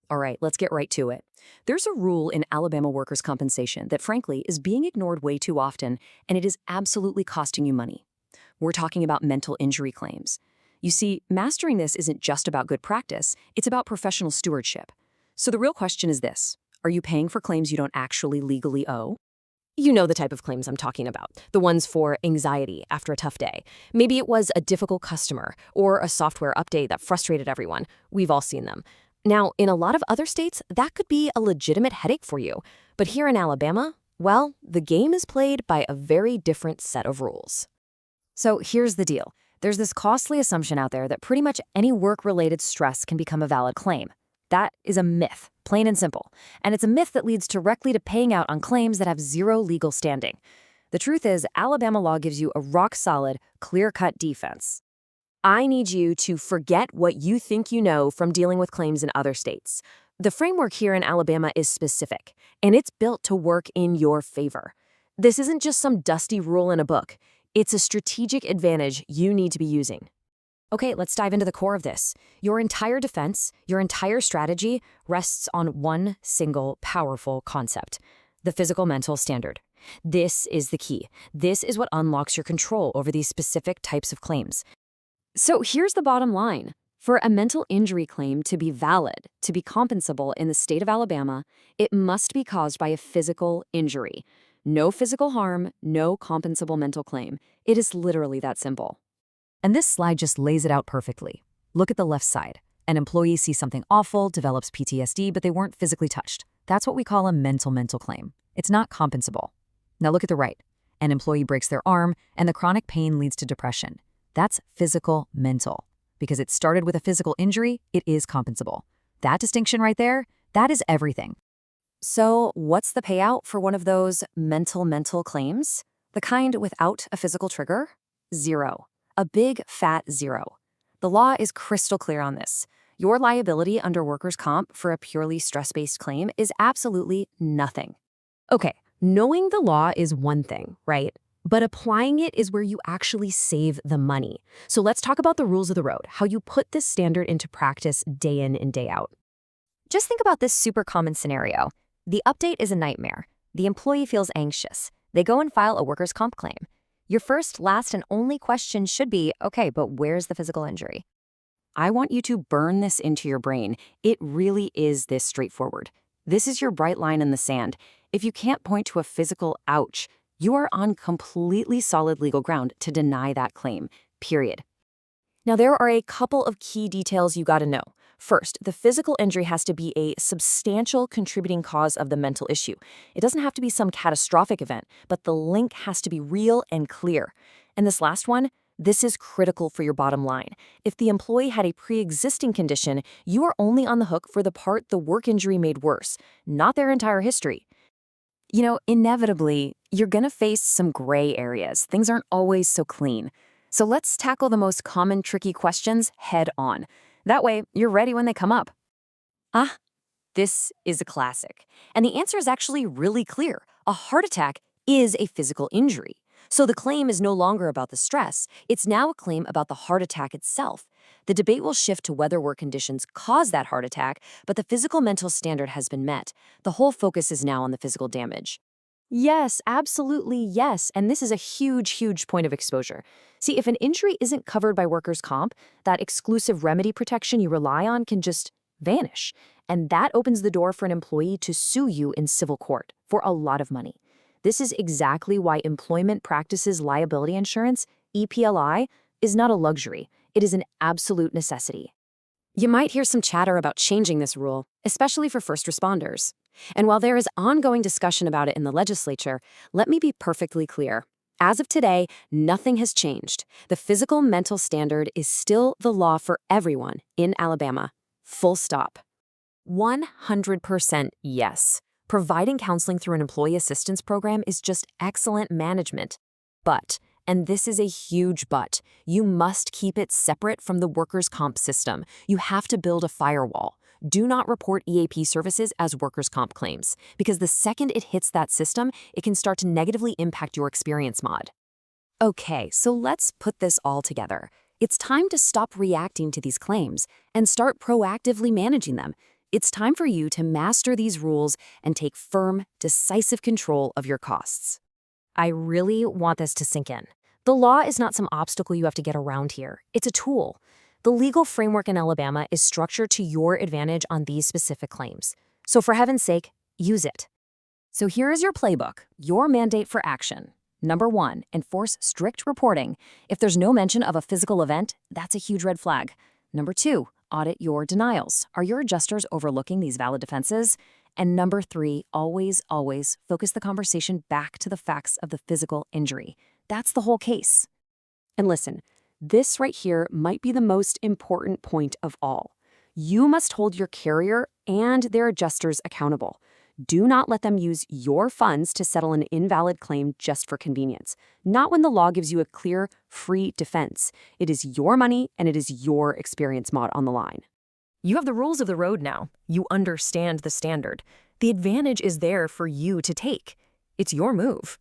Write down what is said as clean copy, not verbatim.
All right, let's get right to it. There's a rule in Alabama workers' compensation that, frankly, is being ignored way too often, and it is absolutely costing you money. We're talking about mental injury claims. You see, mastering this isn't just about good practice, it's about professional stewardship. So the real question is this: are you paying for claims you don't actually legally owe? You know the type of claims I'm talking about, the ones for anxiety after a tough day. Maybe it was a difficult customer or a software update that frustrated everyone. We've all seen them. Now, in a lot of other states, that could be a legitimate headache for you. But here in Alabama, well, the game is played by a very different set of rules. So here's the deal. There's this costly assumption out there that pretty much any work-related stress can become a valid claim. That is a myth, plain and simple. And it's a myth that leads directly to paying out on claims that have zero legal standing. The truth is, Alabama law gives you a rock-solid, clear-cut defense. I need you to forget what you think you know from dealing with claims in other states. The framework here in Alabama is specific, and it's built to work in your favor. This isn't just some dusty rule in a book. It's a strategic advantage you need to be using. Okay, let's dive into the core of this. Your entire defense, your entire strategy rests on one single powerful concept: the physical-mental standard. This is the key. This is what unlocks your control over these specific types of claims. So here's the bottom line. For a mental injury claim to be valid, to be compensable in the state of Alabama, it must be caused by a physical injury. No physical harm, no compensable mental claim. It is literally that simple. And this slide just lays it out perfectly. Look at the left side. An employee sees something awful, develops PTSD, but they weren't physically touched. That's what we call a mental claim. It's not compensable. Now look at the right. An employee breaks their arm, and the chronic pain leads to depression. That's physical-mental. Because it started with a physical injury, it is compensable. That distinction right there, that is everything. So what's the payout for one of those mental claims? The kind without a physical trigger? Zero. A big, fat zero. The law is crystal clear on this. Your liability under workers' comp for a purely stress-based claim is absolutely nothing. Okay, knowing the law is one thing, right? But applying it is where you actually save the money. So let's talk about the rules of the road, how you put this standard into practice day in and day out. Just think about this super common scenario. The update is a nightmare. The employee feels anxious. They go and file a workers' comp claim. Your first, last, and only question should be, okay, but where's the physical injury? I want you to burn this into your brain. It really is this straightforward. This is your bright line in the sand. If you can't point to a physical ouch, you are on completely solid legal ground to deny that claim, period. Now, there are a couple of key details you gotta know. First, the physical injury has to be a substantial contributing cause of the mental issue. It doesn't have to be some catastrophic event, but the link has to be real and clear. And this last one, this is critical for your bottom line. If the employee had a pre-existing condition, you are only on the hook for the part the work injury made worse, not their entire history. You know, inevitably, you're gonna face some gray areas. Things aren't always so clean. So let's tackle the most common tricky questions head on. That way, you're ready when they come up. This is a classic. And the answer is actually really clear. A heart attack is a physical injury. So the claim is no longer about the stress. It's now a claim about the heart attack itself. The debate will shift to whether work conditions cause that heart attack, but the physical-mental standard has been met. The whole focus is now on the physical damage. Yes, absolutely yes, and this is a huge point of exposure. See, if an injury isn't covered by workers' comp, that exclusive remedy protection you rely on can just vanish. And that opens the door for an employee to sue you in civil court for a lot of money. This is exactly why employment practices liability insurance, EPLI, is not a luxury. It is an absolute necessity. You might hear some chatter about changing this rule, especially for first responders. And while there is ongoing discussion about it in the legislature, let me be perfectly clear. As of today, nothing has changed. The physical-mental standard is still the law for everyone in Alabama. Full stop. 100% yes. Providing counseling through an employee assistance program is just excellent management. But, and this is a huge but, you must keep it separate from the workers' comp system. You have to build a firewall. Do not report EAP services as workers' comp claims, because the second it hits that system, it can start to negatively impact your experience mod. Okay, so let's put this all together. It's time to stop reacting to these claims and start proactively managing them. It's time for you to master these rules and take firm, decisive control of your costs. I really want this to sink in. The law is not some obstacle you have to get around here. It's a tool. The legal framework in Alabama is structured to your advantage on these specific claims. So for heaven's sake, use it. So here is your playbook, your mandate for action. Number 1, enforce strict reporting. If there's no mention of a physical event, that's a huge red flag. Number 2, audit your denials. Are your adjusters overlooking these valid defenses? And number 3, always focus the conversation back to the facts of the physical injury. That's the whole case. And listen, this right here might be the most important point of all. You must hold your carrier and their adjusters accountable. Do not let them use your funds to settle an invalid claim just for convenience. Not when the law gives you a clear, free defense. It is your money and it is your experience mod on the line. You have the rules of the road now. You understand the standard. The advantage is there for you to take. It's your move.